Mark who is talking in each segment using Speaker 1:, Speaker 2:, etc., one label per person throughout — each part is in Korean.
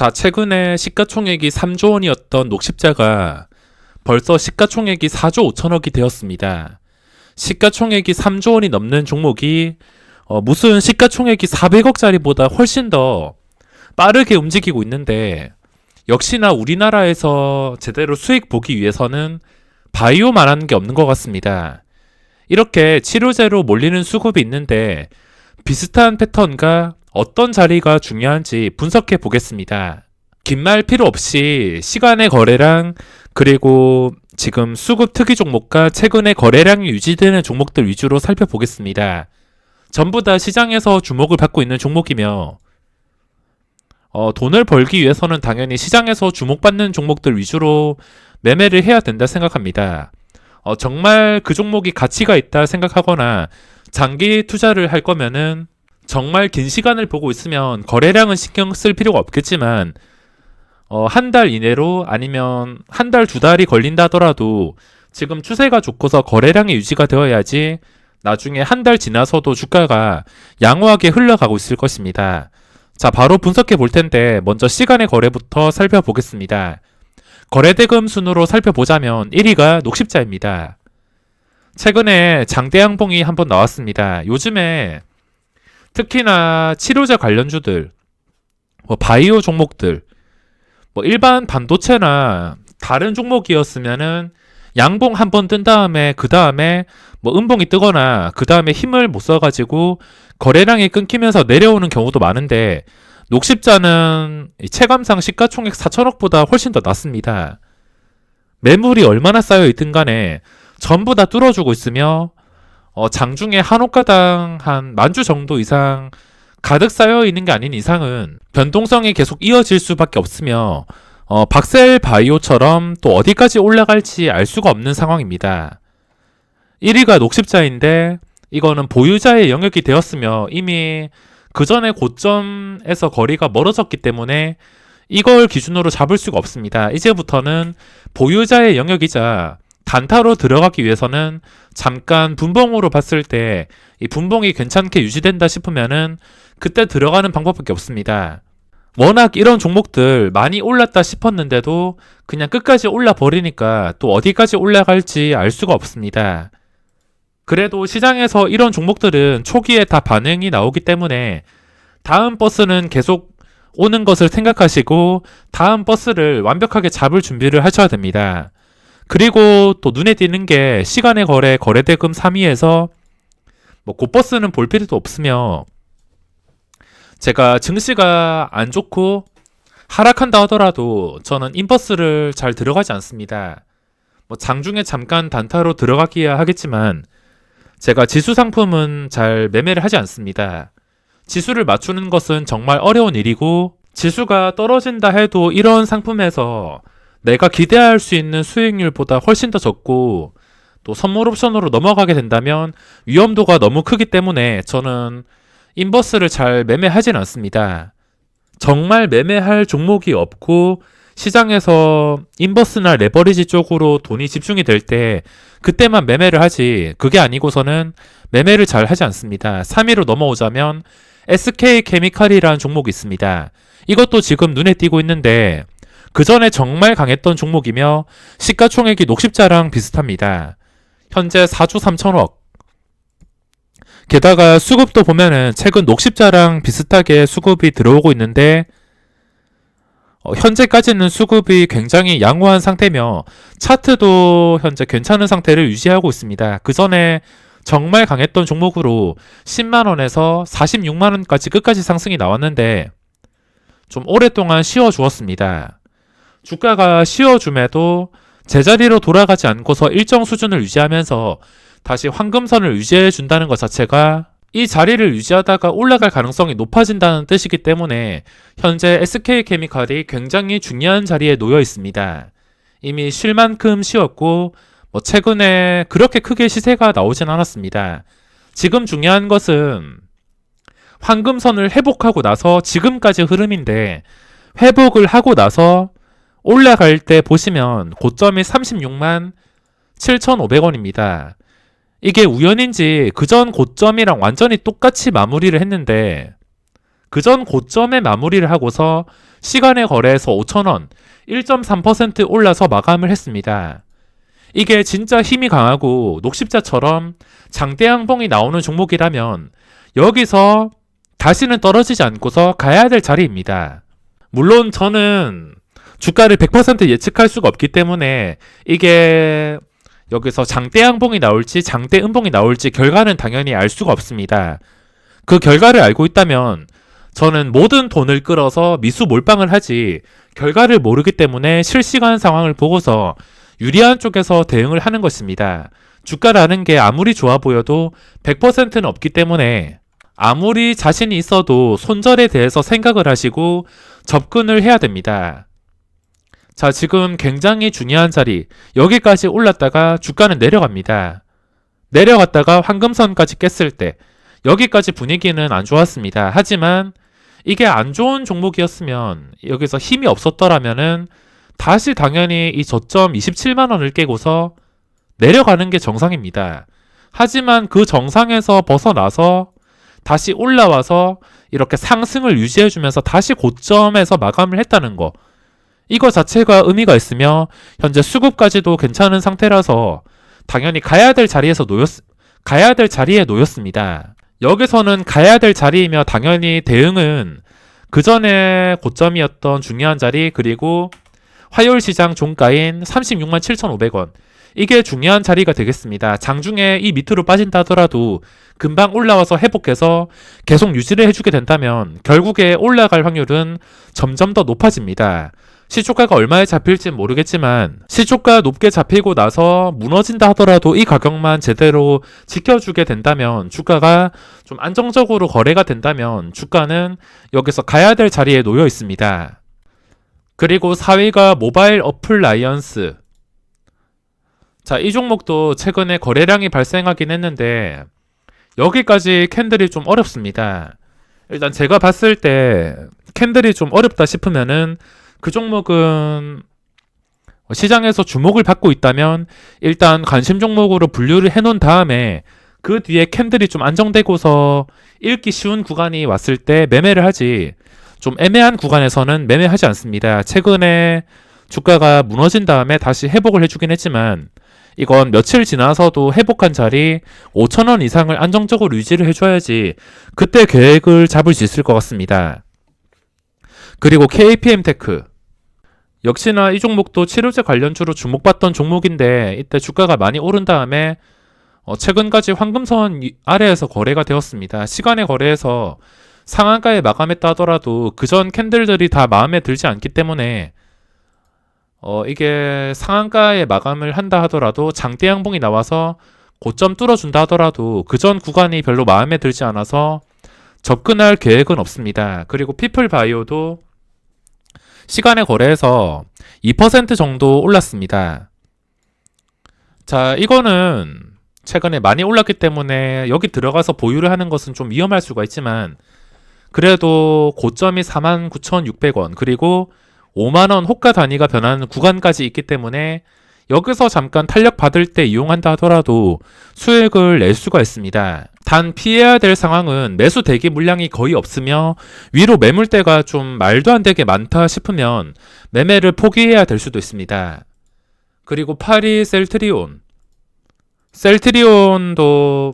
Speaker 1: 자, 최근에 시가총액이 3조 원이었던 녹십자가 벌써 시가총액이 4조 5천억이 되었습니다. 시가총액이 3조 원이 넘는 종목이 무슨 시가총액이 400억짜리보다 훨씬 더 빠르게 움직이고 있는데, 역시나 우리나라에서 제대로 수익 보기 위해서는 바이오만 하는 게 없는 것 같습니다. 이렇게 치료제로 몰리는 수급이 있는데 비슷한 패턴과 어떤 자리가 중요한지 분석해 보겠습니다. 긴 말 필요 없이 시간의 거래량, 그리고 지금 수급 특이 종목과 최근에 거래량이 유지되는 종목들 위주로 살펴보겠습니다. 전부 다 시장에서 주목을 받고 있는 종목이며 돈을 벌기 위해서는 당연히 시장에서 주목받는 종목들 위주로 매매를 해야 된다 생각합니다. 정말 그 종목이 가치가 있다 생각하거나 장기 투자를 할 거면은 정말 긴 시간을 보고 있으면 거래량은 신경 쓸 필요가 없겠지만 한 달 이내로 아니면 한 달, 두 달이 걸린다 하더라도 지금 추세가 좋고서 거래량이 유지가 되어야지 나중에 한 달 지나서도 주가가 양호하게 흘러가고 있을 것입니다. 자, 바로 분석해 볼 텐데 먼저 시간의 거래부터 살펴보겠습니다. 거래대금 순으로 살펴보자면 1위가 녹십자입니다. 최근에 장대양봉이 한번 나왔습니다. 요즘에 특히나 치료제 관련주들, 바이오 종목들, 일반 반도체나 다른 종목이었으면은 양봉 한번 뜬 다음에 그 다음에 음봉이 뜨거나 그 다음에 힘을 못 써가지고 거래량이 끊기면서 내려오는 경우도 많은데, 녹십자는 체감상 시가총액 4천억보다 훨씬 더 낮습니다. 매물이 얼마나 쌓여 있든 간에 전부 다 뚫어주고 있으며 장중에 한 호가당 한 10,000주 정도 이상 가득 쌓여 있는 게 아닌 이상은 변동성이 계속 이어질 수밖에 없으며 박셀 바이오처럼 또 어디까지 올라갈지 알 수가 없는 상황입니다. 1위가 녹십자인데 이거는 보유자의 영역이 되었으며 이미 그 전에 고점에서 거리가 멀어졌기 때문에 이걸 기준으로 잡을 수가 없습니다. 이제부터는 보유자의 영역이자 단타로 들어가기 위해서는 잠깐 분봉으로 봤을 때 이 분봉이 괜찮게 유지된다 싶으면은 그때 들어가는 방법밖에 없습니다. 워낙 이런 종목들 많이 올랐다 싶었는데도 그냥 끝까지 올라 버리니까 또 어디까지 올라갈지 알 수가 없습니다. 그래도 시장에서 이런 종목들은 초기에 다 반응이 나오기 때문에 다음 버스는 계속 오는 것을 생각하시고 다음 버스를 완벽하게 잡을 준비를 하셔야 됩니다. 그리고 또 눈에 띄는 게 시간의 거래대금 3위에서 곧버스는 볼 필요도 없으며, 제가 증시가 안 좋고 하락한다 하더라도 저는 인버스를 잘 들어가지 않습니다. 장중에 잠깐 단타로 들어가기야 하겠지만 제가 지수 상품은 잘 매매를 하지 않습니다. 지수를 맞추는 것은 정말 어려운 일이고, 지수가 떨어진다 해도 이런 상품에서 내가 기대할 수 있는 수익률보다 훨씬 더 적고 또 선물 옵션으로 넘어가게 된다면 위험도가 너무 크기 때문에 저는 인버스를 잘 매매하진 않습니다. 정말 매매할 종목이 없고 시장에서 인버스나 레버리지 쪽으로 돈이 집중이 될 때 그때만 매매를 하지, 그게 아니고서는 매매를 잘 하지 않습니다. 3위로 넘어오자면 SK케미칼이라는 종목이 있습니다. 이것도 지금 눈에 띄고 있는데 그 전에 정말 강했던 종목이며 시가총액이 녹십자랑 비슷합니다. 현재 4조 3천억. 게다가 수급도 보면은 최근 녹십자랑 비슷하게 수급이 들어오고 있는데 현재까지는 수급이 굉장히 양호한 상태며 차트도 현재 괜찮은 상태를 유지하고 있습니다. 그 전에 정말 강했던 종목으로 10만원에서 46만원까지 끝까지 상승이 나왔는데 좀 오랫동안 쉬어주었습니다. 주가가 쉬어줌에도 제자리로 돌아가지 않고서 일정 수준을 유지하면서 다시 황금선을 유지해 준다는 것 자체가 이 자리를 유지하다가 올라갈 가능성이 높아진다는 뜻이기 때문에 현재 SK케미칼이 굉장히 중요한 자리에 놓여 있습니다. 이미 쉴 만큼 쉬었고 최근에 그렇게 크게 시세가 나오진 않았습니다. 지금 중요한 것은 황금선을 회복하고 나서 지금까지 흐름인데, 회복을 하고 나서 올라갈 때 보시면 고점이 36만 7,500원입니다. 이게 우연인지 그전 고점이랑 완전히 똑같이 마무리를 했는데 그전 고점에 마무리를 하고서 시간의 거래에서 5,000원, 1.3% 올라서 마감을 했습니다. 이게 진짜 힘이 강하고 녹십자처럼 장대 양봉이 나오는 종목이라면 여기서 다시는 떨어지지 않고서 가야 될 자리입니다. 물론 저는 주가를 100% 예측할 수가 없기 때문에 이게 여기서 장대 양봉이 나올지 장대 음봉이 나올지 결과는 당연히 알 수가 없습니다. 그 결과를 알고 있다면 저는 모든 돈을 끌어서 미수 몰빵을 하지 결과를 모르기 때문에 실시간 상황을 보고서 유리한 쪽에서 대응을 하는 것입니다. 주가라는 게 아무리 좋아 보여도 100%는 없기 때문에 아무리 자신이 있어도 손절에 대해서 생각을 하시고 접근을 해야 됩니다. 자, 지금 굉장히 중요한 자리, 여기까지 올랐다가 주가는 내려갑니다. 내려갔다가 황금선까지 깼을 때 여기까지 분위기는 안 좋았습니다. 하지만 이게 안 좋은 종목이었으면 여기서 힘이 없었더라면은 다시 당연히 이 저점 27만원을 깨고서 내려가는 게 정상입니다. 하지만 그 정상에서 벗어나서 다시 올라와서 이렇게 상승을 유지해주면서 다시 고점에서 마감을 했다는 거, 이거 자체가 의미가 있으며 현재 수급까지도 괜찮은 상태라서 당연히 가야 될 자리에 놓였습니다. 여기서는 가야 될 자리이며 당연히 대응은 그 전에 고점이었던 중요한 자리, 그리고 화요일 시장 종가인 36만 7,500원, 이게 중요한 자리가 되겠습니다. 장중에 이 밑으로 빠진다 하더라도 금방 올라와서 회복해서 계속 유지를 해주게 된다면 결국에 올라갈 확률은 점점 더 높아집니다. 시초가가 얼마에 잡힐진 모르겠지만 시초가 높게 잡히고 나서 무너진다 하더라도 이 가격만 제대로 지켜주게 된다면, 주가가 좀 안정적으로 거래가 된다면 주가는 여기서 가야 될 자리에 놓여 있습니다. 그리고 4위가 모바일 어플 라이언스. 자, 이 종목도 최근에 거래량이 발생하긴 했는데 여기까지 캔들이 좀 어렵습니다. 일단 제가 봤을 때 캔들이 좀 어렵다 싶으면은 그 종목은 시장에서 주목을 받고 있다면 일단 관심 종목으로 분류를 해놓은 다음에 그 뒤에 캔들이 좀 안정되고서 읽기 쉬운 구간이 왔을 때 매매를 하지, 좀 애매한 구간에서는 매매하지 않습니다. 최근에 주가가 무너진 다음에 다시 회복을 해주긴 했지만 이건 며칠 지나서도 회복한 자리 5,000원 이상을 안정적으로 유지를 해줘야지 그때 계획을 잡을 수 있을 것 같습니다. 그리고 KPM테크, 역시나 이 종목도 치료제 관련주로 주목받던 종목인데 이때 주가가 많이 오른 다음에 최근까지 황금선 아래에서 거래가 되었습니다. 시간의 거래에서 상한가에 마감했다 하더라도 그전 캔들들이 다 마음에 들지 않기 때문에 이게 상한가에 마감을 한다 하더라도 장대 양봉이 나와서 고점 뚫어준다 하더라도 그전 구간이 별로 마음에 들지 않아서 접근할 계획은 없습니다. 그리고 피플바이오도 시간의 거래에서 2% 정도 올랐습니다. 자, 이거는 최근에 많이 올랐기 때문에 여기 들어가서 보유를 하는 것은 좀 위험할 수가 있지만 그래도 고점이 49,600원 그리고 5만원 호가 단위가 변하는 구간까지 있기 때문에 여기서 잠깐 탄력 받을 때 이용한다 하더라도 수익을 낼 수가 있습니다. 단 피해야 될 상황은 매수 대기 물량이 거의 없으며 위로 매물대가 좀 말도 안 되게 많다 싶으면 매매를 포기해야 될 수도 있습니다. 그리고 8위 셀트리온도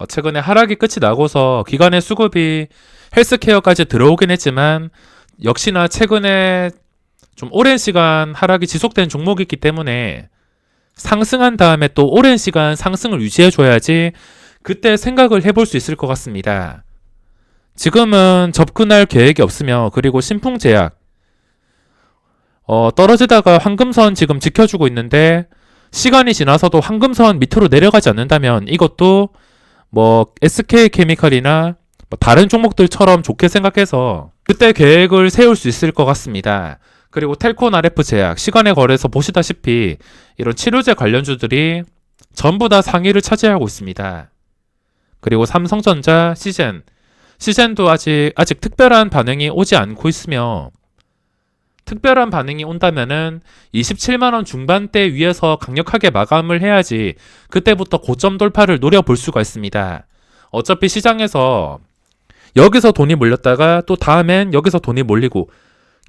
Speaker 1: 최근에 하락이 끝이 나고서 기관의 수급이 헬스케어까지 들어오긴 했지만 역시나 최근에 좀 오랜 시간 하락이 지속된 종목이기 때문에 상승한 다음에 또 오랜 시간 상승을 유지해줘야지 그때 생각을 해볼 수 있을 것 같습니다. 지금은 접근할 계획이 없으며, 그리고 신풍제약 떨어지다가 황금선 지금 지켜주고 있는데 시간이 지나서도 황금선 밑으로 내려가지 않는다면 이것도 SK케미칼이나 다른 종목들처럼 좋게 생각해서 그때 계획을 세울 수 있을 것 같습니다. 그리고 텔콘 RF 제약, 시간의 거래에서 보시다시피 이런 치료제 관련주들이 전부 다 상위를 차지하고 있습니다. 그리고 삼성전자, 시젠도 아직 특별한 반응이 오지 않고 있으며, 특별한 반응이 온다면은 27만원 중반대 위에서 강력하게 마감을 해야지 그때부터 고점 돌파를 노려볼 수가 있습니다. 어차피 시장에서 여기서 돈이 몰렸다가 또 다음엔 여기서 돈이 몰리고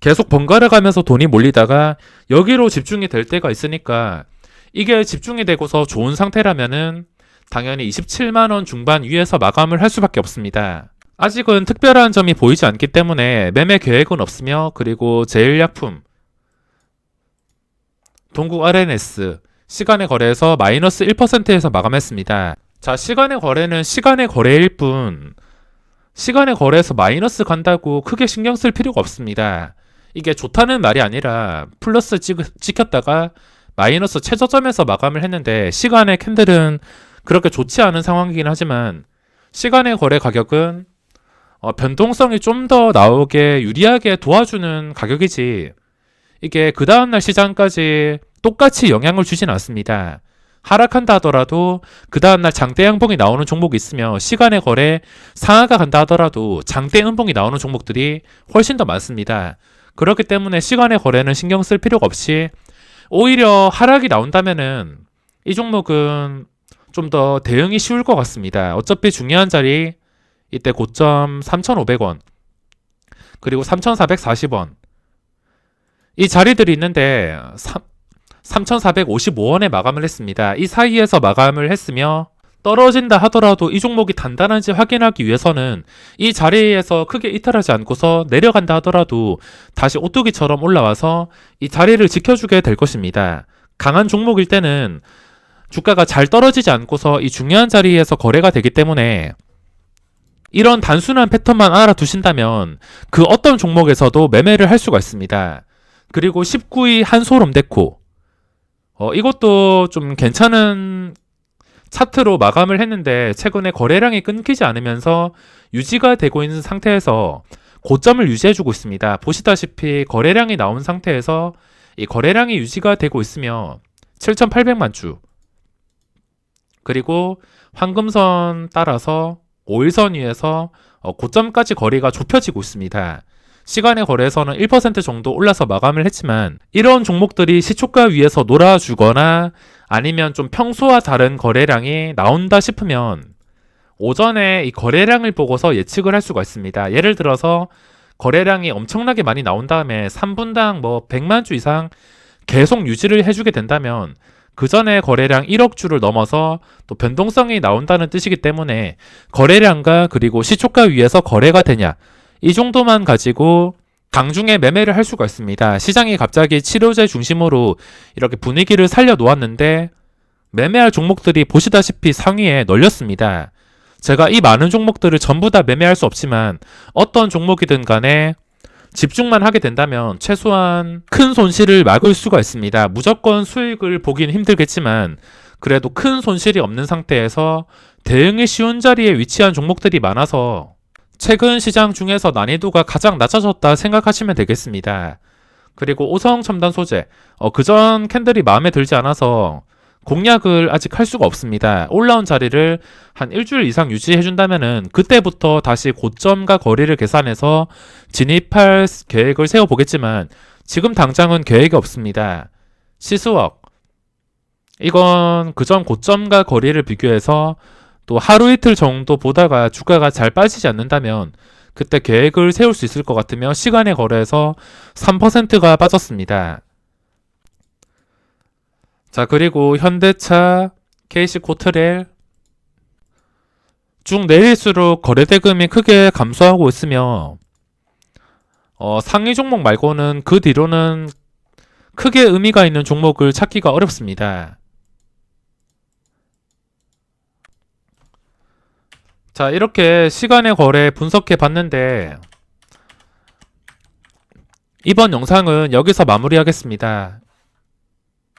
Speaker 1: 계속 번갈아 가면서 돈이 몰리다가 여기로 집중이 될 때가 있으니까 이게 집중이 되고서 좋은 상태라면은 당연히 27만원 중반 위에서 마감을 할 수밖에 없습니다. 아직은 특별한 점이 보이지 않기 때문에 매매 계획은 없으며, 그리고 제일약품, 동국 RNS 시간의 거래에서 마이너스 1%에서 마감했습니다. 자, 시간의 거래는 시간의 거래일 뿐 시간의 거래에서 마이너스 간다고 크게 신경 쓸 필요가 없습니다. 이게 좋다는 말이 아니라 플러스 찍혔다가 마이너스 최저점에서 마감을 했는데 시간의 캔들은 그렇게 좋지 않은 상황이긴 하지만 시간의 거래 가격은 변동성이 좀 더 나오게 유리하게 도와주는 가격이지 이게 그 다음날 시장까지 똑같이 영향을 주진 않습니다. 하락한다 하더라도 그 다음날 장대 양봉이 나오는 종목이 있으며 시간의 거래 상하가 간다 하더라도 장대 음봉이 나오는 종목들이 훨씬 더 많습니다. 그렇기 때문에 시간의 거래는 신경 쓸 필요가 없이 오히려 하락이 나온다면은 이 종목은 좀 더 대응이 쉬울 것 같습니다. 어차피 중요한 자리 이때 고점 3,500원 그리고 3,440원 이 자리들이 있는데 3,455원에 마감을 했습니다. 이 사이에서 마감을 했으며 떨어진다 하더라도 이 종목이 단단한지 확인하기 위해서는 이 자리에서 크게 이탈하지 않고서 내려간다 하더라도 다시 오뚜기처럼 올라와서 이 자리를 지켜주게 될 것입니다. 강한 종목일 때는 주가가 잘 떨어지지 않고서 이 중요한 자리에서 거래가 되기 때문에 이런 단순한 패턴만 알아두신다면 그 어떤 종목에서도 매매를 할 수가 있습니다. 그리고 19위 한솔롬데코 이것도 좀 괜찮은 차트로 마감을 했는데 최근에 거래량이 끊기지 않으면서 유지가 되고 있는 상태에서 고점을 유지해주고 있습니다. 보시다시피 거래량이 나온 상태에서 이 거래량이 유지가 되고 있으며 7,800만 주 그리고 황금선 따라서 5일선 위에서 고점까지 거리가 좁혀지고 있습니다. 시간의 거래에서는 1% 정도 올라서 마감을 했지만 이런 종목들이 시초가 위에서 놀아주거나 아니면 좀 평소와 다른 거래량이 나온다 싶으면 오전에 이 거래량을 보고서 예측을 할 수가 있습니다. 예를 들어서 거래량이 엄청나게 많이 나온 다음에 3분당 100만 주 이상 계속 유지를 해주게 된다면 그 전에 거래량 1억 주를 넘어서 또 변동성이 나온다는 뜻이기 때문에 거래량과 그리고 시초가 위에서 거래가 되냐 이 정도만 가지고 강중에 매매를 할 수가 있습니다. 시장이 갑자기 치료제 중심으로 이렇게 분위기를 살려 놓았는데 매매할 종목들이 보시다시피 상위에 널렸습니다. 제가 이 많은 종목들을 전부 다 매매할 수 없지만 어떤 종목이든 간에 집중만 하게 된다면 최소한 큰 손실을 막을 수가 있습니다. 무조건 수익을 보긴 힘들겠지만 그래도 큰 손실이 없는 상태에서 대응이 쉬운 자리에 위치한 종목들이 많아서 최근 시장 중에서 난이도가 가장 낮아졌다 생각하시면 되겠습니다. 그리고 오성첨단 소재 그전 캔들이 마음에 들지 않아서 공략을 아직 할 수가 없습니다. 올라온 자리를 한 일주일 이상 유지해준다면은 그때부터 다시 고점과 거리를 계산해서 진입할 계획을 세워보겠지만 지금 당장은 계획이 없습니다. 시스웍 이건 그전 고점과 거리를 비교해서 또 하루 이틀 정도 보다가 주가가 잘 빠지지 않는다면 그때 계획을 세울 수 있을 것 같으며 시간의 거래에서 3%가 빠졌습니다. 자, 그리고 현대차, KC코트렐 쭉 내릴수록 거래대금이 크게 감소하고 있으며 상위 종목 말고는 그 뒤로는 크게 의미가 있는 종목을 찾기가 어렵습니다. 자, 이렇게 시간의 거래 분석해 봤는데 이번 영상은 여기서 마무리하겠습니다.